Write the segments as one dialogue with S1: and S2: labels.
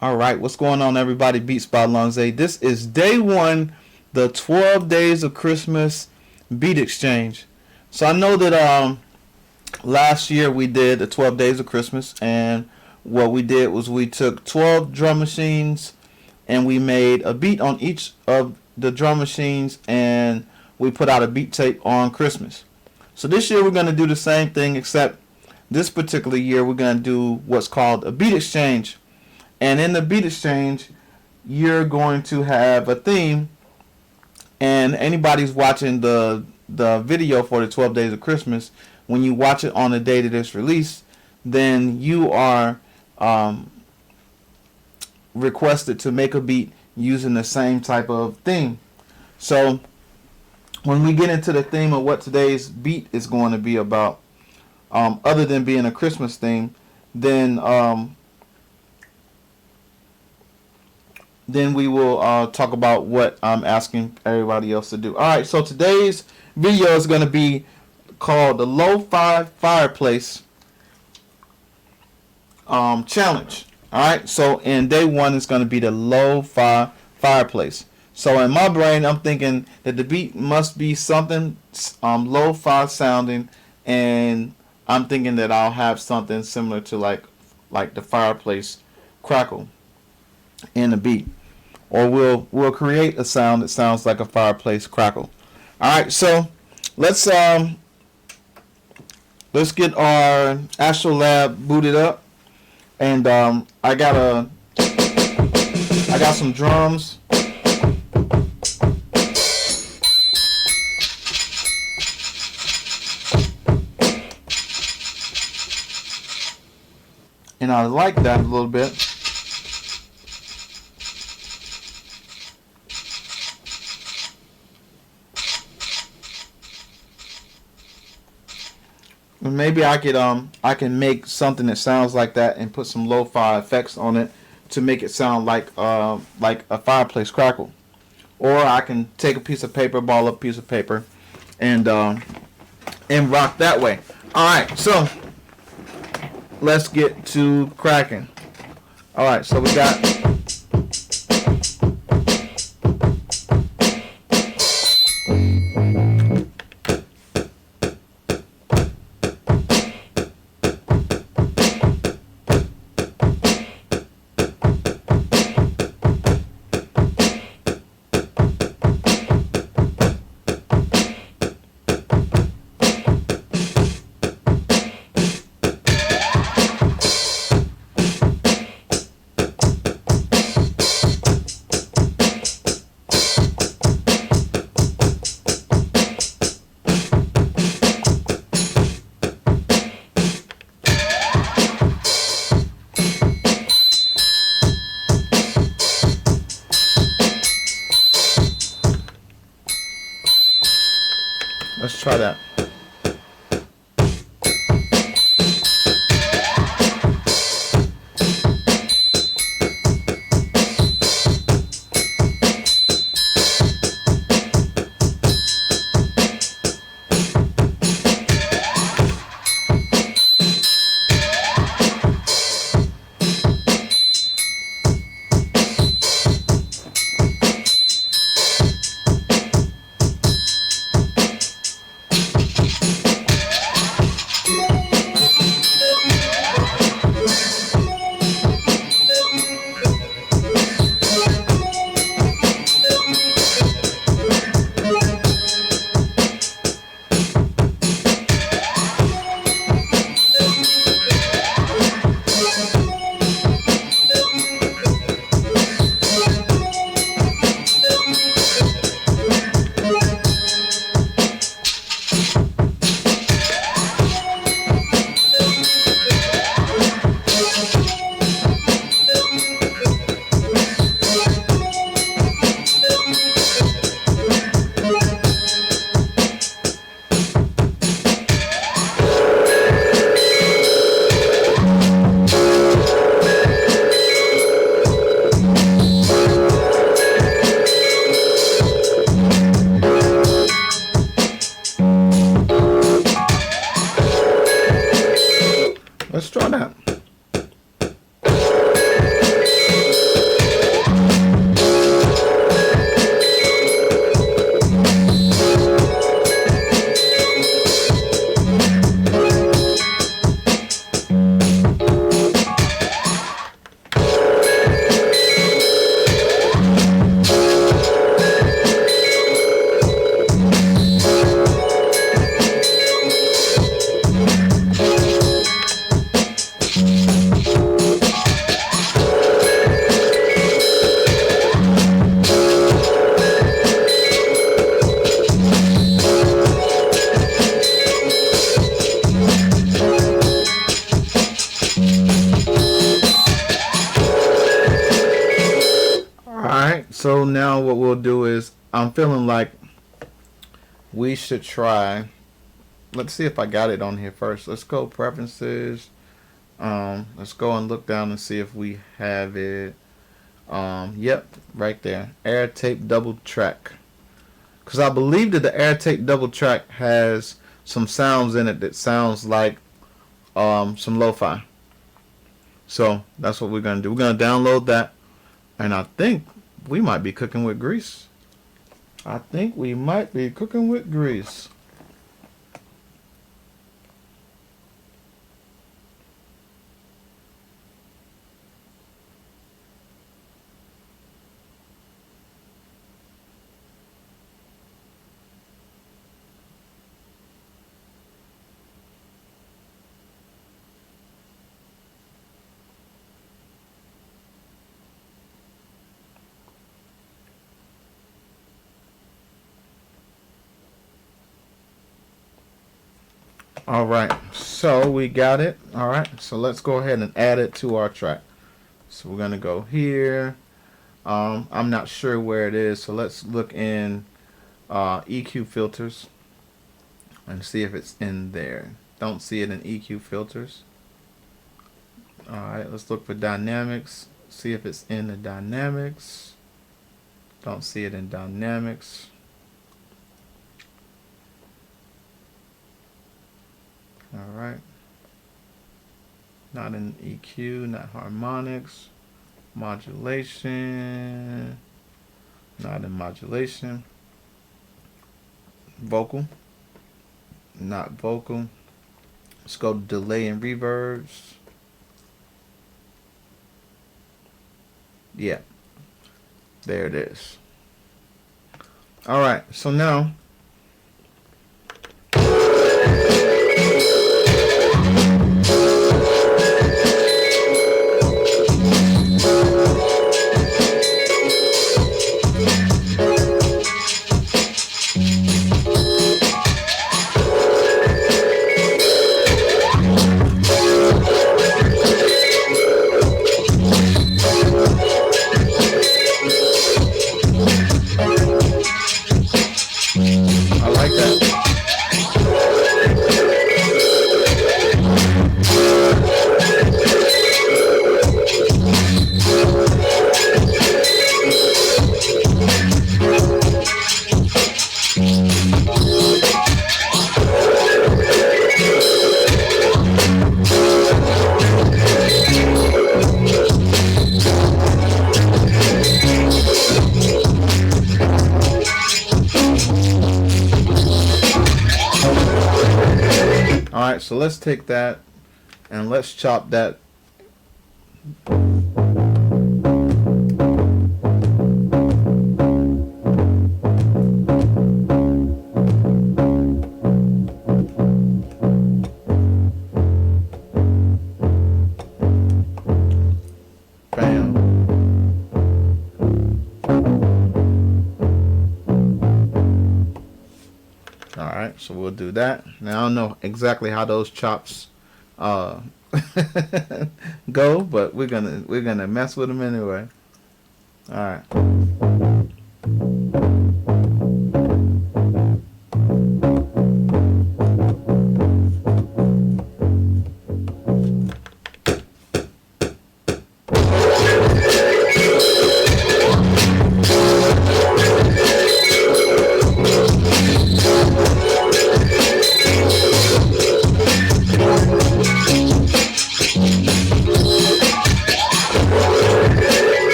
S1: All right, what's going on, everybody? Beats by Lonze. This is day one, the 12 days of Christmas beat exchange. So I know that last year we did the 12 days of Christmas, and what we did was we took 12 drum machines and we made a beat on each of the drum machines, and we put out a beat tape on Christmas. So this year we're going to do the same thing, except this particular year we're going to do what's called a beat exchange. And in the beat exchange, you're going to have a theme, and anybody's watching the video for the 12 days of Christmas, when you watch it on the day that it's released, then you are requested to make a beat using the same type of theme. So when we get into the theme of what today's beat is going to be about, other than being a Christmas theme, then we will talk about what I'm asking everybody else to do. All right, so today's video is going to be called the Lofi Fireplace challenge. All right, so in day one, it's going to be the Lofi Fireplace. So in my brain, I'm thinking that the beat must be something lo-fi sounding, and I'm thinking that I'll have something similar to like the fireplace crackle in the beat, or we'll create a sound that sounds like a fireplace crackle. All right, so let's get our Astro Lab booted up, and I got some drums. And I like that a little bit. Maybe I can make something that sounds like that and put some lo-fi effects on it to make it sound like a fireplace crackle. Or I can take a piece of paper, ball up a piece of paper, and rock that way. All right, so let's get to cracking. All right, so we got. Let's try that. So now what we'll do is, I'm feeling like we should try. Let's see if I got it on here first. Let's go preferences. Let's go and look down and see if we have it. Yep, right there. Air tape double track. Because I believe that the air tape double track has some sounds in it that sounds like some lo-fi. So that's what we're gonna do. We're gonna download that, and I think we might be cooking with grease. I think we might be cooking with grease. All right, so we got it. All right, so let's go ahead and add it to our track. So we're gonna go here. I'm not sure where it is, so let's look in EQ filters and see if it's in there. Don't see it in EQ filters. All right, let's look for dynamics. See if it's in the dynamics. Don't see it in dynamics. All right. Not in EQ, not harmonics. Modulation. Not in modulation. Vocal. Not vocal. Let's go to delay and reverbs. Yeah. There it is. All right. So now Alright, so let's take that and let's chop that. Bam. Alright, so we'll do that. Now I don't know exactly how those chops go, but we're gonna mess with them anyway. Alright.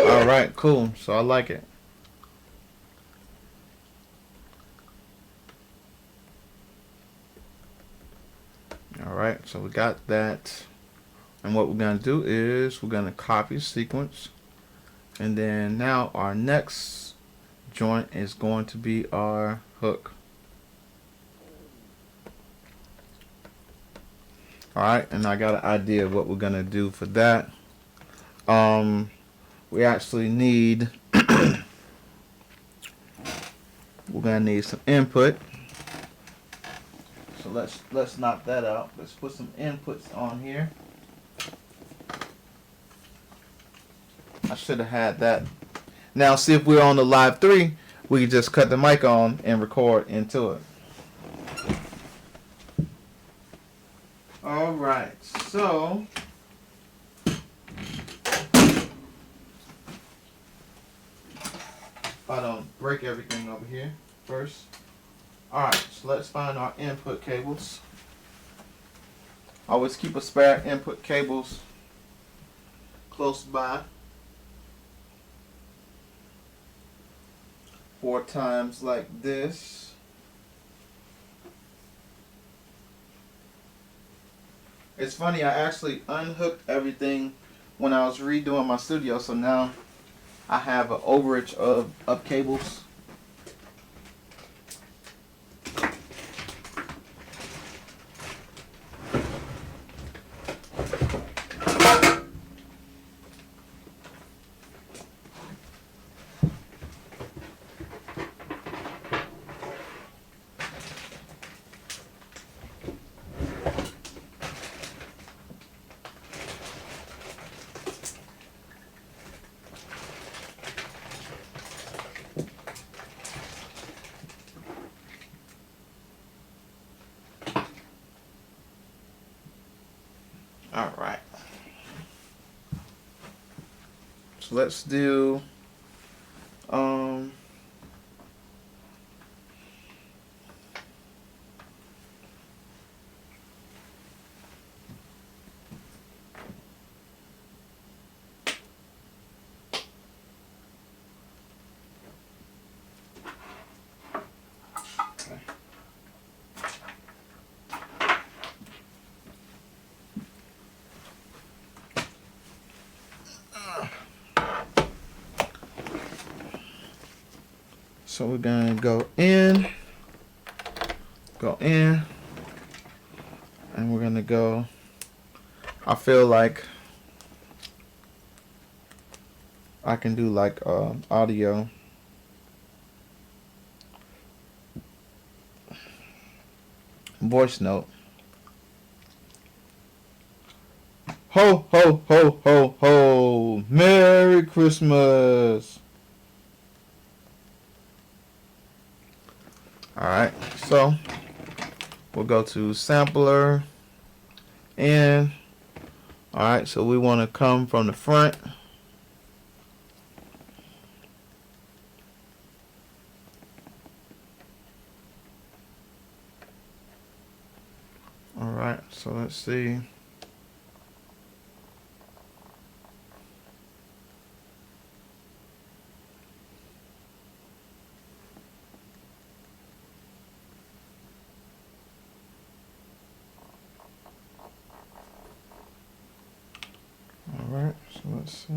S1: Alright, cool. So I like it. Alright, so we got that. And what we're going to do is we're going to copy sequence. And then now our next joint is going to be our hook. All right, and I got an idea of what we're gonna do for that. Um, we actually need we're gonna need some input. So let's knock that out. Let's put some inputs on here. I should have had that. Now see if we're on the live 3, we can just cut the mic on and record into it. All right, so if I don't break everything over here first. All right, so let's find our input cables. Always keep a spare input cables close by. 4 times like this. It's funny, I actually unhooked everything when I was redoing my studio, so now I have an overage of cables. All right. So let's do so we're gonna go in, and we're gonna go. I feel like I can do like audio. Voice note. Ho, ho, ho, ho, ho. Merry Christmas. Alright, so we'll go to sampler and alright, so we want to come from the front. Alright, so let's see. Alright, so let's see.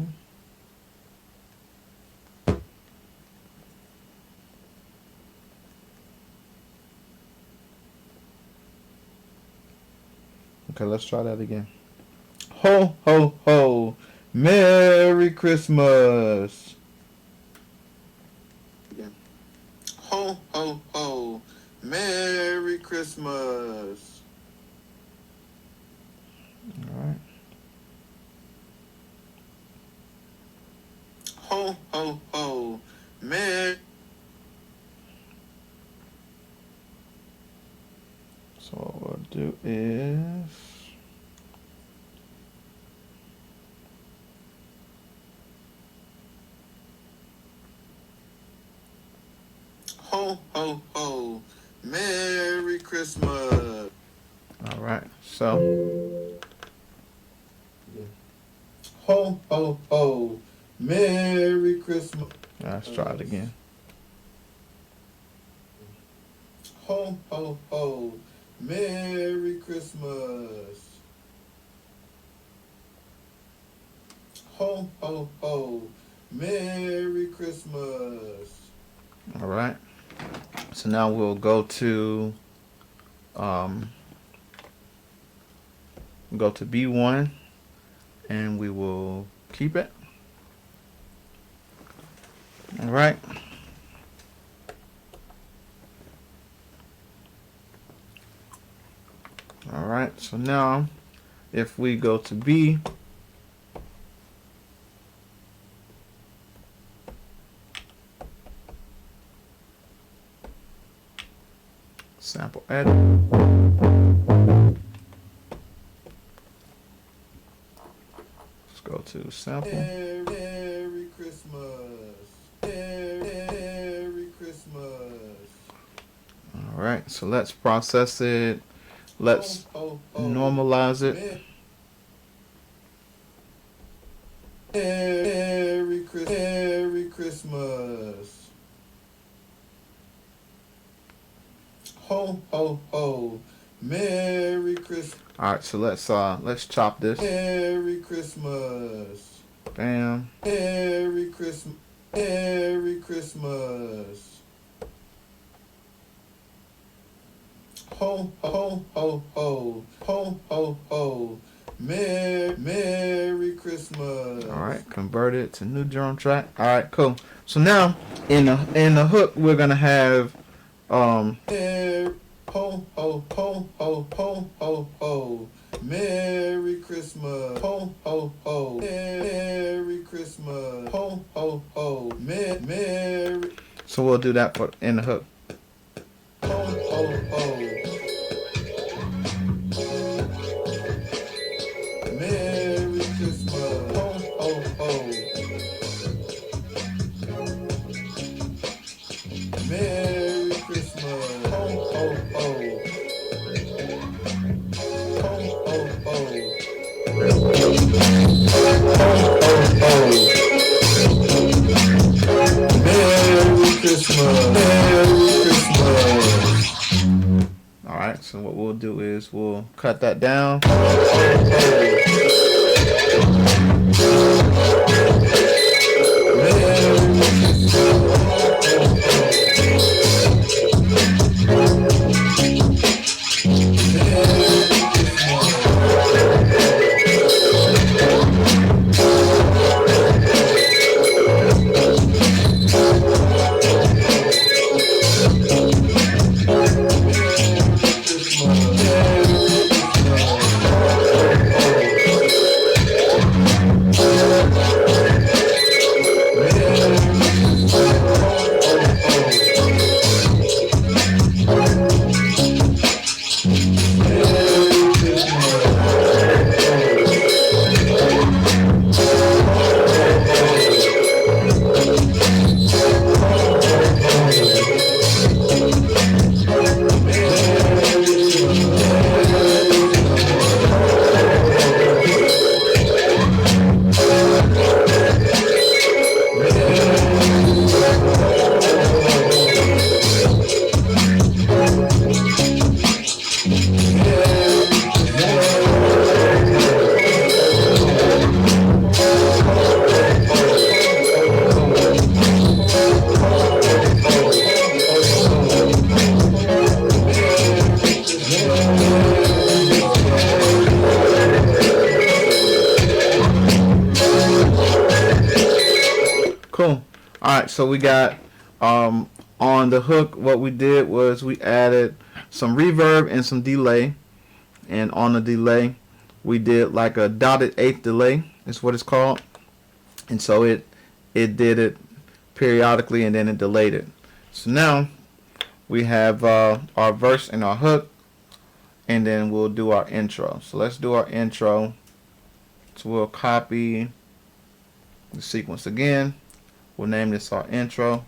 S1: Okay, let's try that again. Ho, ho, ho. Merry Christmas. Again. Ho, ho, ho. Merry Christmas. Alright. Ho, ho, ho. Merry. So what we'll do is ho, ho, ho. Merry Christmas. All right, so ho, ho, ho. Merry Christmas. Let's try it again. Ho, ho, ho. Merry Christmas. Ho, ho, ho. Merry Christmas. All right. So now we'll go to go to B1 and we will keep it. All right. All right, so now if we go to B, sample edit. Let's go to sample.
S2: Merry Christmas. Merry Christmas.
S1: All right, so let's process it. Let's normalize it.
S2: Merry Christmas. Ho ho ho. Merry Christmas.
S1: All right, so let's chop this.
S2: Merry Christmas.
S1: Bam.
S2: Merry Christmas. Merry Christmas. Ho ho ho ho. Ho ho ho. Merry Christmas.
S1: All right, convert it to new drum track. All right, cool. So now in the hook we're gonna have
S2: Ho ho ho ho ho ho ho. Merry Christmas. Ho ho ho. Merry Christmas. Ho ho ho. Merry.
S1: So we'll do that for in the hook.
S2: Ho ho ho. Merry Christmas. Ho ho ho. Merry Christmas. Ho ho ho. Ho ho ho. Ho ho ho. Merry Christmas. Merry Christmas.
S1: All right, so what we'll do is we'll cut that down. Cool. All right, so we got on the hook, what we did was we added some reverb and some delay. And on the delay, we did like a dotted eighth delay, is what it's called. And so it did it periodically and then it delayed it. So now we have our verse and our hook, and then we'll do our intro. So let's do our intro. So we'll copy the sequence again. We'll name this our intro.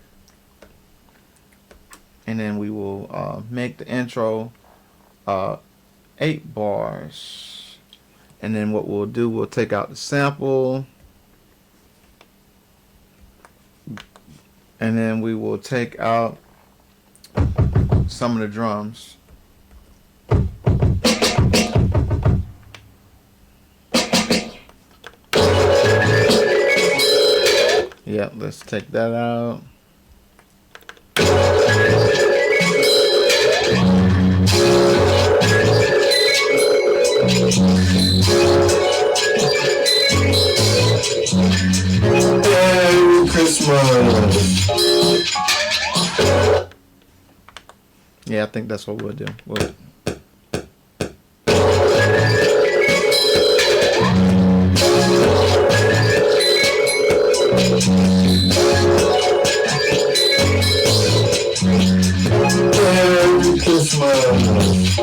S1: And then we will make the intro 8 bars. And then what we'll do, we'll take out the sample. And then we will take out some of the drums. Yeah, let's take that out. Yeah, I think that's what we'll do.
S2: Merry Christmas.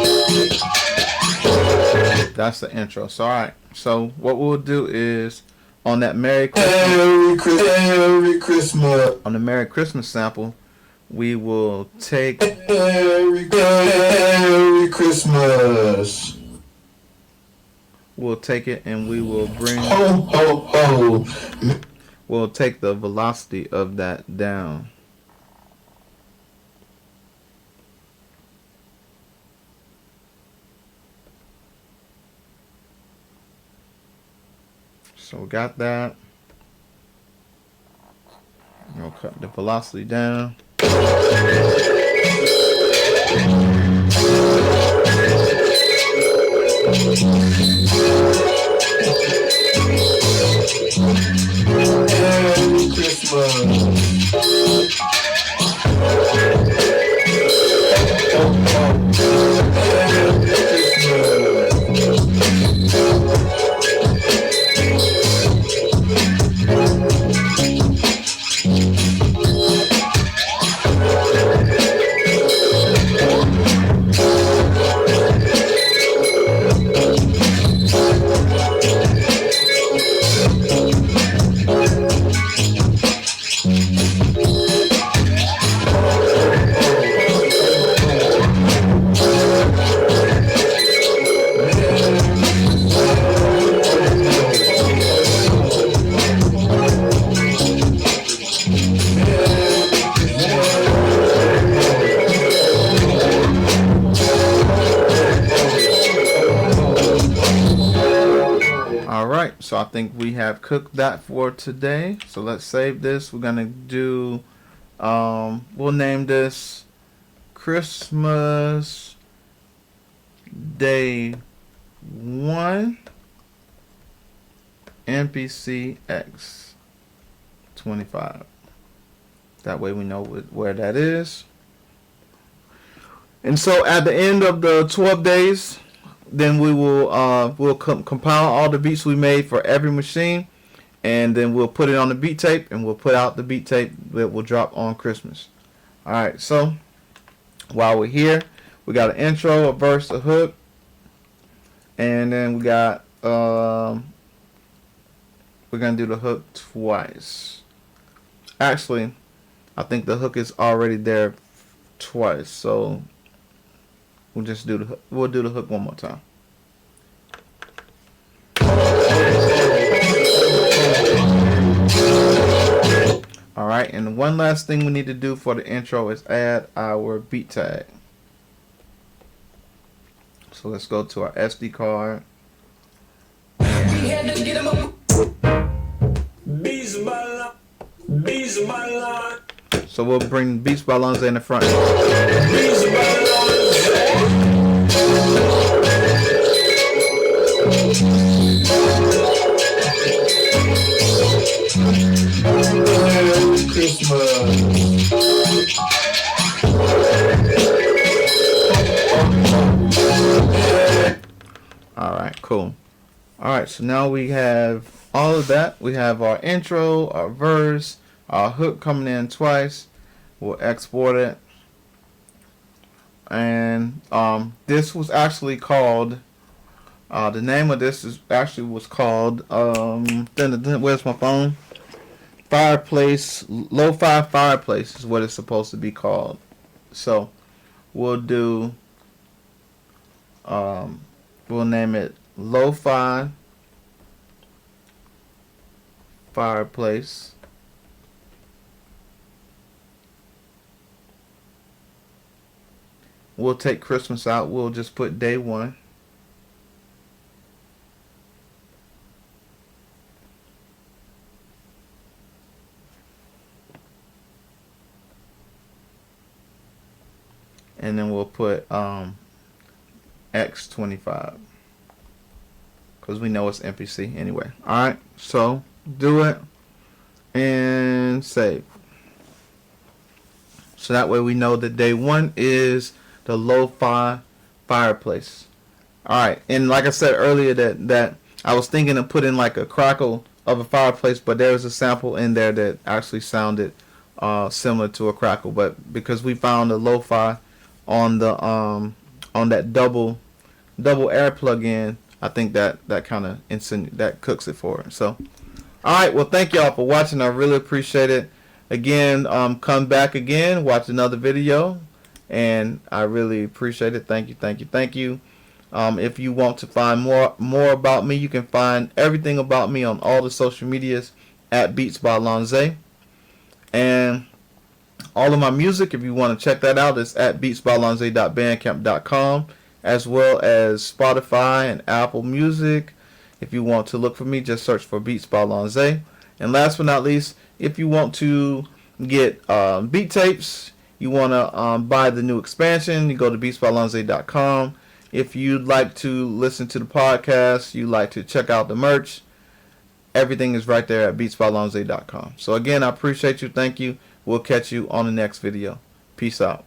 S1: That's the intro. So, all right. So, what we'll do is on that Merry
S2: Christmas.
S1: On the Merry Christmas sample, we will take
S2: Merry Christmas.
S1: We'll take it and we will bring.
S2: Ho ho ho.
S1: We'll take the velocity of that down. So we got that. We'll cut the velocity down.
S2: Merry Christmas.
S1: Alright, so I think we have cooked that for today. So let's save this. We're gonna do we'll name this Christmas Day 1 NPC X 25. That way we know where that is. And so at the end of the 12 days, then we will compile all the beats we made for every machine, and then we'll put it on the beat tape, and we'll put out the beat tape that will drop on Christmas. Alright, so while we're here, we got an intro, a verse, a hook, and then we got we're gonna do the hook twice. Actually, I think the hook is already there twice, so we'll just do the hook one more time. Alright, and one last thing we need to do for the intro is add our beat tag. So let's go to our SD card. So we'll bring Beats by Lonze in the front.
S2: Merry Christmas.
S1: Alright, cool. Alright, so now we have all of that. We have our intro, our verse, our hook coming in twice. We'll export it. And this was actually called the name of this was called where's my phone? Fireplace, Lofi Fireplace is what it's supposed to be called. So we'll do we'll name it Lofi Fireplace. We'll take Christmas out. We'll just put day 1. And then we'll put X25. Because we know it's NPC anyway. Alright, so do it and save. So that way we know that day 1 is the Lofi Fireplace. All right, and like I said earlier, that I was thinking of putting like a crackle of a fireplace, but there was a sample in there that actually sounded similar to a crackle. But because we found the Lofi on the on that double air plug-in, I think that kind of that cooks it for it. So, all right, well, thank y'all for watching. I really appreciate it. Again, come back again, watch another video, and I really appreciate it. Thank you, thank you, thank you. If you want to find more about me, you can find everything about me on all the social medias at Beats by Lonze. And all of my music, if you want to check that out, is at beatsbylonze.bandcamp.com, as well as Spotify and Apple Music. If you want to look for me, just search for Beats by Lonze. And last but not least, if you want to get beat tapes, you want to buy the new expansion, you go to beatsbylonze.com. If you'd like to listen to the podcast, you like to check out the merch, everything is right there at beatsbylonze.com. So again, I appreciate you. Thank you. We'll catch you on the next video. Peace out.